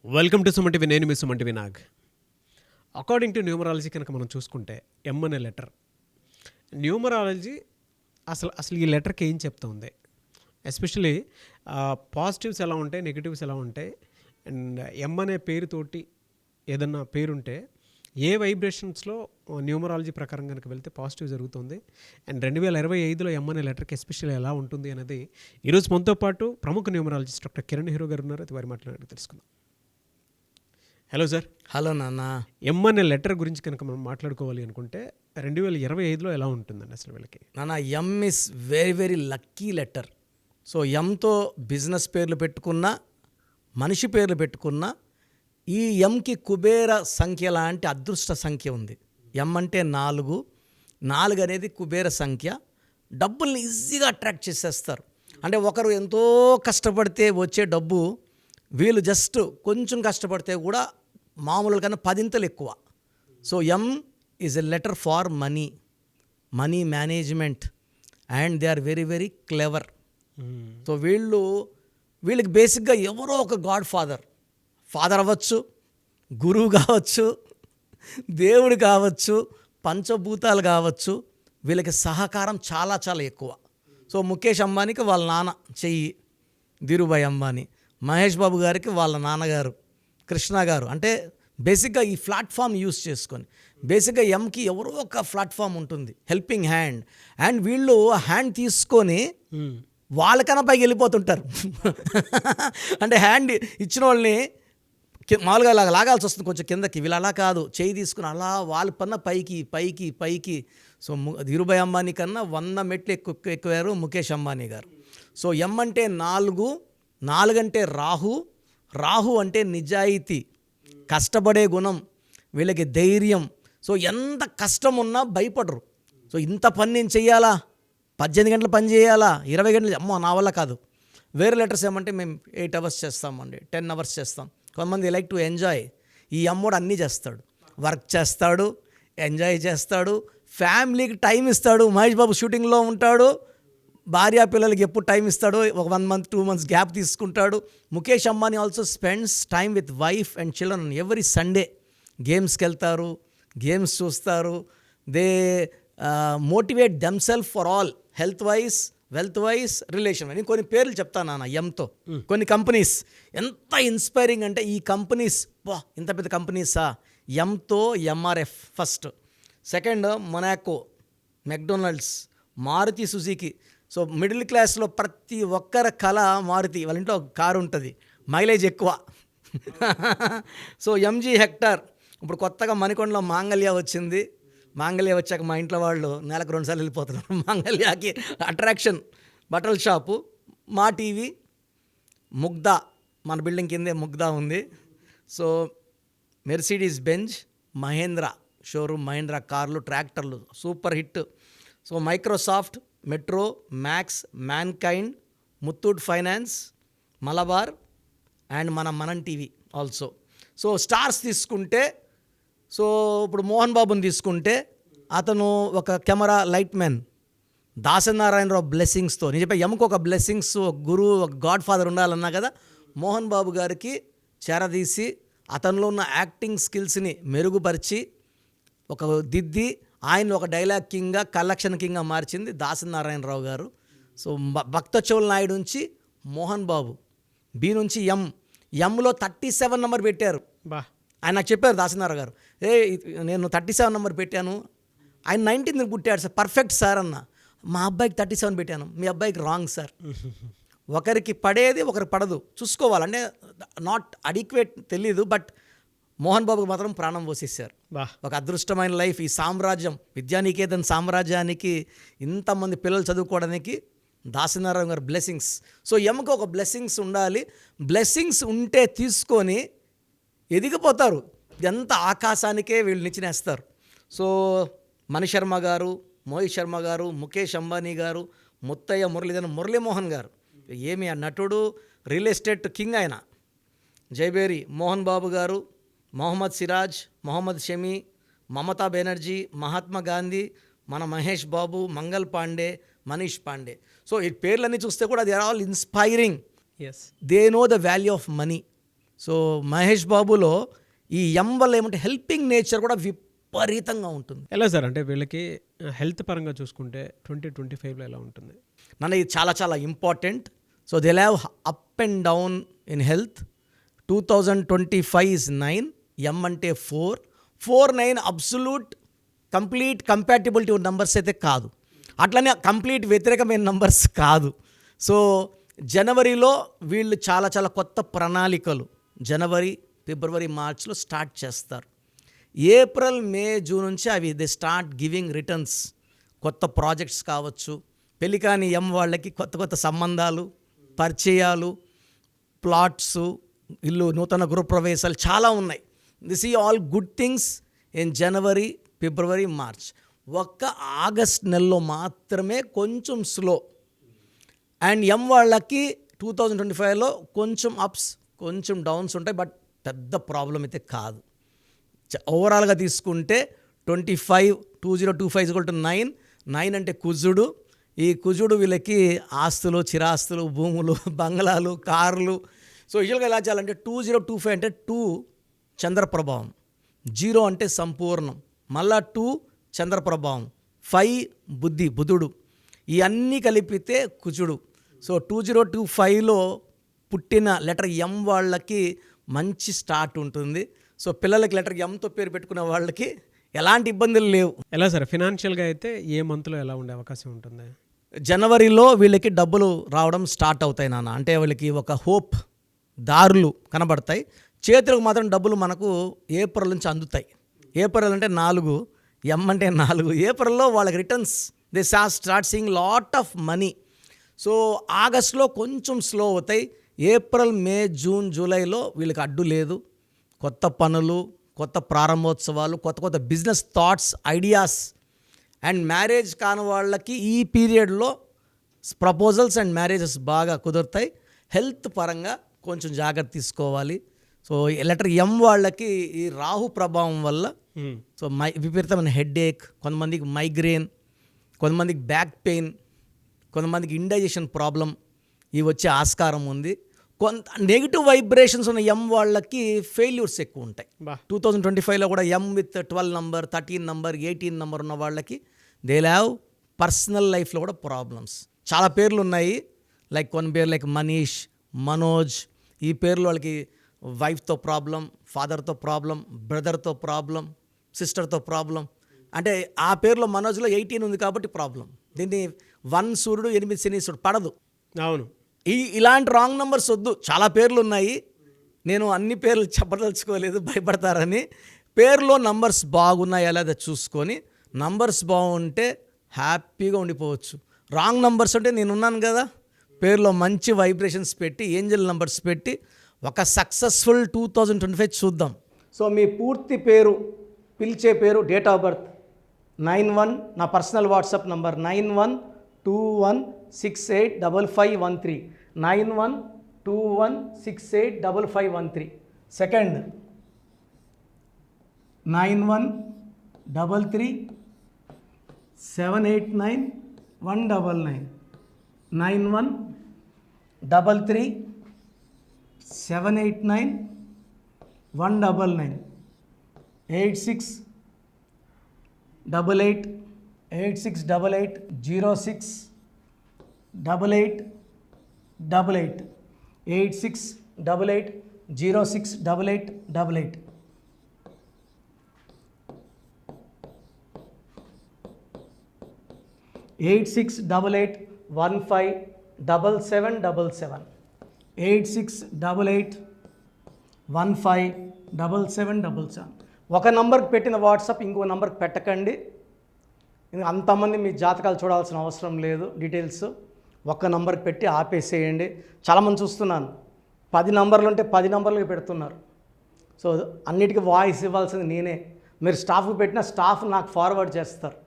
Welcome to Suman TV. నేను మీ Suman TV Nag. According to numerology కనుక మనం చూసుకుంటే ఎం అనే లెటర్, న్యూమరాలజీ అసలు ఈ లెటర్కి ఏం చెప్తుంది, ఎస్పెషలీ పాజిటివ్స్ ఎలా ఉంటాయి, నెగిటివ్స్ ఎలా ఉంటాయి, అండ్ ఎం అనే పేరుతోటి ఏదన్నా పేరుంటే ఏ వైబ్రేషన్స్లో న్యూమరాలజీ ప్రకారం కనుక వెళ్తే పాజిటివ్ జరుగుతుంది, అండ్ 2025లో ఎం అనే లెటర్కి ఎస్పెషల్లీ ఎలా ఉంటుంది అనేది ఈరోజు మనతో పాటు ప్రముఖ న్యూమరాలజిస్ట్ డాక్టర్ కిరణ్ హీరో గారు ఉన్నారు. అది వారి మాట్లాడి తెలుసుకుందాం. Hello sir. హలో నాన్న. ఎం అనే లెటర్ గురించి కనుక మనం మాట్లాడుకోవాలి అనుకుంటే 2025లో ఎలా ఉంటుందండి అసలు వీళ్ళకి? నాన్న, M is very very lucky letter. So ఎంతో బిజినెస్ పేర్లు పెట్టుకున్నా, మనిషి పేర్లు పెట్టుకున్నా, ఈ ఎంకి కుబేర సంఖ్య లాంటి అదృష్ట సంఖ్య ఉంది. ఎం అంటే 4 అనేది కుబేర సంఖ్య. డబ్బుల్ని ఈజీగా అట్రాక్ట్ చేసేస్తారు. అంటే ఒకరు ఎంతో కష్టపడితే వచ్చే డబ్బు వీళ్ళు జస్ట్ కొంచెం కష్టపడితే కూడా మామూలుగా కన్నా 10 ఎక్కువ. So M is a letter for money management, and they are very very clever. So వీళ్ళకి బేసిక్గా ఎవరో ఒక గాడ్ ఫాదర్ అవ్వచ్చు, గురువు కావచ్చు, దేవుడు కావచ్చు, పంచభూతాలు కావచ్చు, వీళ్ళకి సహకారం చాలా చాలా ఎక్కువ. సో ముఖేష్ అంబానీకి వాళ్ళ నాన్న చెయ్యి ధీరుభాయ్ అంబానీ, మహేష్ బాబు గారికి వాళ్ళ నాన్నగారు కృష్ణ గారు. అంటే బేసిక్గా ఈ ప్లాట్ఫామ్ యూస్ చేసుకొని బేసిక్గా ఎంకి ఎవరో ఒక ప్లాట్ఫామ్ ఉంటుంది, హెల్పింగ్ హ్యాండ్, అండ్ వీళ్ళు హ్యాండ్ తీసుకొని వాళ్ళకన్నా పైకి వెళ్ళిపోతుంటారు. అంటే హ్యాండ్ ఇచ్చిన వాళ్ళని మామూలుగా అలా లాగాల్సి వస్తుంది కొంచెం కిందకి, వీళ్ళు అలా కాదు, చేయి తీసుకుని అలా వాళ్ళ పన్న పైకి. సో ధీరుభాయ్ అంబానీ కన్నా 100 మెట్లు ఎక్కువారు ముఖేష్ అంబానీ గారు. సో ఎం అంటే 4 అంటే రాహు అంటే నిజాయితీ, కష్టపడే గుణం, వీళ్ళకి ధైర్యం. సో ఎంత కష్టం ఉన్నా భయపడరు. సో ఇంత పని నేను చెయ్యాలా, 18 గంటలు పని చేయాలా, 20 గంటలు, అమ్మో నా వల్ల కాదు. వేరే లెటర్స్ ఏమంటే మేము 8 అవర్స్ చేస్తామండి, 10 అవర్స్ చేస్తాం. కొంతమంది లైక్ టు ఎంజాయ్. ఈ అమ్మోడు అన్నీ చేస్తాడు, వర్క్ చేస్తాడు, ఎంజాయ్ చేస్తాడు, ఫ్యామిలీకి టైం ఇస్తాడు. మహేష్ బాబు షూటింగ్లో ఉంటాడు, భార్యా పిల్లలకి ఎప్పుడు టైం ఇస్తాడో, ఒక 1 month 2 months గ్యాప్ తీసుకుంటాడు. Mukesh Ambani also spends time with wife and children every Sunday. గేమ్స్కి వెళ్తారు, గేమ్స్ చూస్తారు. They motivate themselves for all, health wise, wealth wise, relation. నేను కొన్ని పేర్లు చెప్తాను నాన్న ఎంతో. కొన్ని కంపెనీస్ ఎంత ఇన్స్పైరింగ్ అంటే, ఈ కంపెనీస్ ఇంత పెద్ద కంపెనీసా. ఎంతో MRF first, second Monaco, McDonald's, Maruti Suzuki. So middle క్లాస్లో ప్రతి ఒక్కరి కళ మారుతి, వాళ్ళ ఇంట్లో కారు ఉంటుంది, మైలేజ్ ఎక్కువ. So MG Hector. ఇప్పుడు కొత్తగా మణికొండలో మాంగళ్య వచ్చింది. మాంగళ్య వచ్చాక మా ఇంట్లో వాళ్ళు నెలకు 2 సార్లు వెళ్ళిపోతున్నారు మాంగళ్యాకి. అట్రాక్షన్ బట్టల షాపు. మా టీవీ, ముగ్ధా, మన బిల్డింగ్ కిందే ముగ్ధా ఉంది. So Mercedes Benz, Mahindra showroom, Mahindra కార్లు, ట్రాక్టర్లు super hit. So Microsoft, Metro, Max, Mankind, Muthoot finance, Malabar, and మనం టీవీ ఆల్సో. సో స్టార్స్ తీసుకుంటే, సో ఇప్పుడు మోహన్ బాబుని తీసుకుంటే అతను ఒక కెమెరా లైట్ మ్యాన్. దాసనారాయణరావు బ్లెస్సింగ్స్తో, నేను చెప్పే ఎముక ఒక బ్లెస్సింగ్స్, ఒక గురువు, ఒక గాడ్ ఫాదర్ ఉండాలన్నా కదా, మోహన్ బాబు గారికి చేరదీసి అతనిలో ఉన్న యాక్టింగ్ స్కిల్స్ని మెరుగుపరిచి ఒక దిద్ది ఆయన ఒక డైలాగ్ కింగ్గా, కలెక్షన్ కింగ్గా మార్చింది దాసనారాయణరావు గారు. సో భక్తచోళ నాయుడు నుంచి మోహన్ బాబు, బి నుంచి ఎంలో 37 నెంబర్ పెట్టారు. ఆయన నాకు చెప్పారు దాసనారాయణ గారు, నేను 37 నెంబర్ పెట్టాను, ఆయన 19 పుట్టాడు సార్, పర్ఫెక్ట్ సార్ అన్న. మా అబ్బాయికి 37 పెట్టాను, మీ అబ్బాయికి రాంగ్ సార్. ఒకరికి పడేది ఒకరికి పడదు, చూసుకోవాలంటే నాట్ అడిక్వేట్ తెలీదు, బట్ మోహన్ బాబుకి మాత్రం ప్రాణం పోసేసారు. ఒక అదృష్టమైన లైఫ్. ఈ సామ్రాజ్యం, విద్యానికేతన్ సామ్రాజ్యానికి ఇంతమంది పిల్లలు చదువుకోవడానికి దాసనారాయణ గారు బ్లెస్సింగ్స్. సో ఎముక ఒక బ్లెస్సింగ్స్ ఉండాలి. బ్లెస్సింగ్స్ ఉంటే తీసుకొని ఎదిగిపోతారు, ఎంత ఆకాశానికే వీళ్ళు నిచ్చినేస్తారు. సో మణిశర్మ గారు, మోహిత్ శర్మ గారు, ముఖేష్ అంబానీ గారు, ముత్తయ్య మురళీమోహన్ గారు, ఏమి ఆ నటుడు, రియల్ ఎస్టేట్ కింగ్ ఆయన. జైబేరి మోహన్ బాబు గారు, మొహమ్మద్ సిరాజ్, మొహమ్మద్ షమి, మమతా బెనర్జీ, మహాత్మా గాంధీ, మన మహేష్ బాబు, మంగల్ పాండే, మనీష్ పాండే. సో ఈ పేర్లన్నీ చూస్తే కూడా they are all inspiring. They know the value of money. So Mahesh బాబులో ఈ ఎం వల్ల ఏమంటే హెల్పింగ్ నేచర్ కూడా విపరీతంగా ఉంటుంది. ఎలా సార్ అంటే వీళ్ళకి హెల్త్ పరంగా చూసుకుంటే 2025లో ఎలా ఉంటుంది? నన్ను ఇది చాలా చాలా important. So they have up and down in health. 2025 is 9, ఎం అంటే 4, 4, 9 అబ్సల్యూట్ కంప్లీట్ కంపాటిబిలిటీ నంబర్స్ అయితే కాదు, అట్లనే కంప్లీట్ వ్యతిరేకమైన నంబర్స్ కాదు. సో జనవరిలో వీళ్ళు చాలా చాలా కొత్త ప్రణాళికలు జనవరి, ఫిబ్రవరి, మార్చ్లో స్టార్ట్ చేస్తారు. ఏప్రిల్, మే, జూన్ నుంచి అవి దే స్టార్ట్ గివింగ్ రిటర్న్స్. కొత్త ప్రాజెక్ట్స్ కావచ్చు, పెళ్ళికాని ఎం వాళ్ళకి కొత్త కొత్త సంబంధాలు, పరిచయాలు, ప్లాట్స్, ఇల్లు, నూతన గృహప్రవేశాలు చాలా ఉన్నాయి. దిస్ ఈ all good things in January, February, March. ఒక్క ఆగస్ట్ నెలలో మాత్రమే కొంచెం స్లో. అండ్ ఎం వాళ్ళకి 2025లో కొంచెం అప్స్, కొంచెం డౌన్స్ ఉంటాయి, బట్ పెద్ద ప్రాబ్లం అయితే కాదు. ఓవరాల్గా తీసుకుంటే 2025 9, 9 అంటే కుజుడు. ఈ కుజుడు వీళ్ళకి ఆస్తులు, చిరాస్తులు, భూములు, బంగ్లాలు, కార్లు. సో యూజువల్గా ఎలా చేయాలంటే 2025 అంటే 2 చంద్రప్రభావం, 0 అంటే సంపూర్ణం, మళ్ళా 2 చంద్రప్రభావం, 5 బుధుడు, ఇవన్నీ కలిపితే కుజుడు. సో 2025లో పుట్టిన లెటర్ ఎం వాళ్ళకి మంచి స్టార్ట్ ఉంటుంది. సో పిల్లలకి లెటర్ ఎంతో పేరు పెట్టుకునే వాళ్ళకి ఎలాంటి ఇబ్బందులు లేవు. ఎలా సార్ ఫినాన్షియల్గా అయితే ఏ మంత్లో ఎలా ఉండే అవకాశం ఉంటుంది? జనవరిలో వీళ్ళకి డబ్బులు రావడం స్టార్ట్ అవుతాయి నాన్న. అంటే వీళ్ళకి ఒక హోప్, దారులు కనబడతాయి. చేతులకు మాత్రం డబ్బులు మనకు ఏప్రిల్ నుంచి అందుతాయి. ఏప్రిల్ అంటే 4, ఎం అంటే 4. ఏప్రిల్లో వాళ్ళకి returns they start seeing lot of money. So ఆగస్ట్లో కొంచెం స్లో అవుతాయి. ఏప్రిల్, మే, జూన్, జూలైలో వీళ్ళకి అడ్డు లేదు. కొత్త పనులు, కొత్త ప్రారంభోత్సవాలు, కొత్త కొత్త business thoughts, ideas. And marriage కాని వాళ్ళకి ఈ పీరియడ్లో ప్రపోజల్స్ అండ్ మ్యారేజెస్ బాగా కుదురుతాయి. హెల్త్ పరంగా కొంచెం జాగ్రత్త తీసుకోవాలి. సో లెటర్ ఎం వాళ్ళకి ఈ రాహు ప్రభావం వల్ల సో విపరీతమైన హెడ్ఏక్, కొంతమందికి మైగ్రేన్, కొంతమందికి బ్యాక్ పెయిన్, కొంతమందికి ఇండైజెషన్ ప్రాబ్లం, ఇవి వచ్చే ఆస్కారం ఉంది. కొంత నెగిటివ్ వైబ్రేషన్స్ ఉన్న ఎం వాళ్ళకి ఫెయిల్యూర్స్ ఎక్కువ ఉంటాయి. 2025లో కూడా ఎం విత్ 12 నంబర్, 13 నంబర్, 18 నంబర్ ఉన్న వాళ్ళకి దే హ్యావ్ పర్సనల్ లైఫ్లో కూడా ప్రాబ్లమ్స్. చాలా పేర్లు ఉన్నాయి, లైక్ కొన్ని పేర్లు లైక్ మనీష్, మనోజ్. ఈ పేర్లు వాళ్ళకి వైఫ్తో ప్రాబ్లం, ఫాదర్తో ప్రాబ్లం, బ్రదర్తో ప్రాబ్లం, సిస్టర్తో ప్రాబ్లం. అంటే ఆ పేరులో మనోజ్లో 18 ఉంది కాబట్టి ప్రాబ్లం. దీన్ని 1 సూర్యుడు 8 శనీశ్వరుడు పడదు. అవును, ఇలాంటి రాంగ్ నెంబర్స్ వద్దు. చాలా పేర్లు ఉన్నాయి, నేను అన్ని పేర్లు చెప్పదలుచుకోలేదు భయపడతారని. పేరులో నంబర్స్ బాగున్నాయా లేదా చూసుకొని, నంబర్స్ బాగుంటే హ్యాపీగా ఉండిపోవచ్చు. రాంగ్ నంబర్స్ అంటే నేనున్నాను కదా, పేరులో మంచి వైబ్రేషన్స్ పెట్టి, ఏంజల్ నంబర్స్ పెట్టి ఒక సక్సెస్ఫుల్ 2025 చూద్దాం. సో మీ పూర్తి పేరు, పిలిచే పేరు, డేట్ ఆఫ్ బర్త్ 91, నా personal WhatsApp number 9121685513, 9121685513. Second 9133789199, 9133789199, 8688068888, 8688068888. Eight six double eight 157777, 8688157777. ఒక నంబర్కి పెట్టిన వాట్సాప్ ఇంకో నంబర్కి పెట్టకండి. అంతమంది మీ జాతకాలు చూడాల్సిన అవసరం లేదు. డీటెయిల్స్ ఒక్క నంబర్కి పెట్టి ఆపేసేయండి. చాలామంది చూస్తున్నాను 10 నంబర్లు ఉంటే 10 నంబర్లకి పెడుతున్నారు. సో అన్నిటికీ వాయిస్ ఇవ్వాల్సింది నేనే. మీరు స్టాఫ్కి పెట్టిన స్టాఫ్ నాకు ఫార్వర్డ్ చేస్తారు,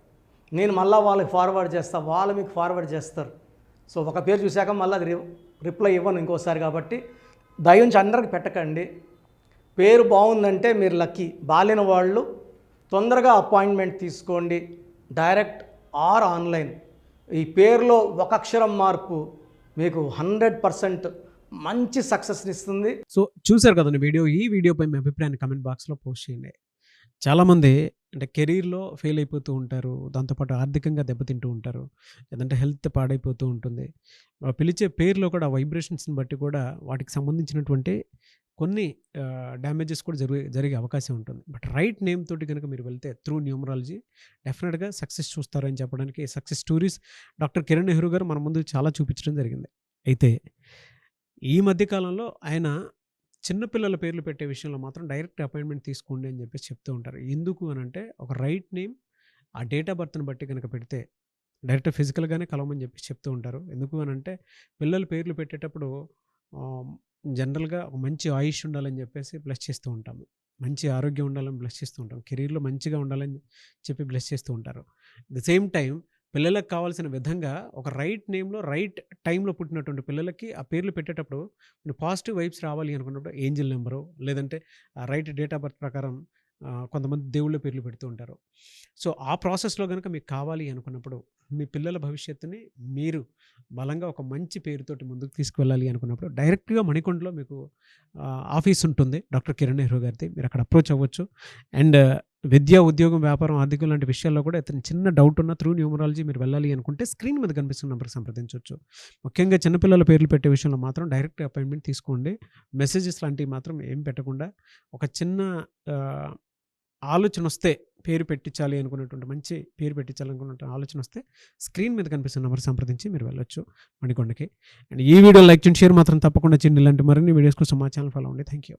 నేను మళ్ళీ వాళ్ళకి ఫార్వర్డ్ చేస్తాను, వాళ్ళు మీకు ఫార్వర్డ్ చేస్తారు. సో ఒక పేరు చూశాక మళ్ళీ అది రిప్లై ఇవ్వను ఇంకోసారి. కాబట్టి దయించి అందరికి పెట్టకండి. పేరు బాగుందంటే మీరు లక్కీ. బాలేని వాళ్ళు తొందరగా అపాయింట్మెంట్ తీసుకోండి, డైరెక్ట్ ఆర్ ఆన్లైన్. ఈ పేరులో ఒక అక్షరం మార్పు మీకు 100% మంచి సక్సెస్ని ఇస్తుంది. సో చూశారు కదండి వీడియో. ఈ వీడియోపై మీ అభిప్రాయాన్ని కమెంట్ బాక్స్లో పోస్ట్ చేయండి. చాలామంది అంటే కెరీర్లో ఫెయిల్ అయిపోతూ ఉంటారు, దాంతోపాటు ఆర్థికంగా దెబ్బతింటూ ఉంటారు, లేదంటే హెల్త్ పాడైపోతూ ఉంటుంది. పిలిచే పేర్లో కూడా వైబ్రేషన్స్ని బట్టి కూడా వాటికి సంబంధించినటువంటి కొన్ని డ్యామేజెస్ కూడా జరిగే అవకాశం ఉంటుంది. బట్ రైట్ నేమ్ తోటి కనుక మీరు వెళ్తే త్రూ న్యూమరాలజీ డెఫినెట్గా సక్సెస్ చూస్తారని చెప్పడానికి success stories doctor Kiran Nehru గారు మన ముందు చాలా చూపించడం జరిగింది. అయితే ఈ మధ్య కాలంలో ఆయన చిన్నపిల్లల పేర్లు పెట్టే విషయంలో మాత్రం డైరెక్ట్ అపాయింట్మెంట్ తీసుకోండి అని చెప్పేసి చెప్తూ ఉంటారు. ఎందుకు అని అంటే ఒక రైట్ నేమ్ ఆ డేట్ ఆఫ్ బర్త్ని బట్టి కనుక పెడితే డైరెక్ట్ ఫిజికల్గానే కలవమని చెప్పేసి చెప్తూ ఉంటారు. ఎందుకు అని అంటే పిల్లల పేర్లు పెట్టేటప్పుడు జనరల్గా ఒక మంచి ఆయుష్ ఉండాలని చెప్పేసి బ్లెస్ చేస్తూ ఉంటాము, మంచి ఆరోగ్యం ఉండాలని బ్లెస్ చేస్తూ ఉంటాం, కెరీర్లో మంచిగా ఉండాలని చెప్పి బ్లెస్ చేస్తూ ఉంటారు. ద సేమ్ టైం పిల్లలకు కావాల్సిన విధంగా ఒక రైట్ నేమ్లో రైట్ టైంలో పుట్టినటువంటి పిల్లలకి ఆ పేర్లు పెట్టేటప్పుడు పాజిటివ్ వైబ్స్ రావాలి అనుకున్నప్పుడు ఏంజిల్ నెంబరు లేదంటే రైట్ డేట్ ఆఫ్ బర్త్ ప్రకారం కొంతమంది దేవుళ్ళ పేర్లు పెడుతూ ఉంటారు. సో ఆ ప్రాసెస్లో కనుక మీకు కావాలి అనుకున్నప్పుడు మీ పిల్లల భవిష్యత్తుని మీరు బలంగా ఒక మంచి పేరుతోటి ముందుకు తీసుకువెళ్ళాలి అనుకున్నప్పుడు డైరెక్ట్గా మణికొండలో మీకు ఆఫీస్ ఉంటుంది డాక్టర్ కిరణ్ నెహ్రూ గారిది. మీరు అక్కడ అప్రోచ్ అవ్వచ్చు. అండ్ విద్య, ఉద్యోగం, వ్యాపారం, ఆర్థికం లాంటి విషయాల్లో కూడా ఇతను చిన్న డౌట్ ఉన్న త్రూ న్యూమరాలజీ మీరు వెళ్ళాలి అనుకుంటే స్క్రీన్ మీద కనిపిస్తున్న నెంబర్కి సంప్రదించవచ్చు. ముఖ్యంగా చిన్నపిల్లల పేర్లు పెట్టే విషయంలో మాత్రం డైరెక్ట్ అపాయింట్మెంట్ తీసుకోండి. మెసేజెస్ లాంటివి మాత్రం ఏం పెట్టకుండా ఒక చిన్న ఆలోచన వస్తే పేరు పెట్టించాలి అనుకున్నటువంటి మంచి పేరు పెట్టించాలనుకున్న ఆలోచన వస్తే స్క్రీన్ మీద కనిపిస్తున్న నెంబర్ సంప్రదించి మీరు వెళ్ళొచ్చు మణికొండకి. అండ్ ఈ వీడియో లైక్ చేయండి, షేర్ మాత్రం తప్పకుండా చేయండి. ఇలాంటి మరిన్ని వీడియోస్ కోసం మా ఛానల్ ఫాలో అవ్వండి. Thank you.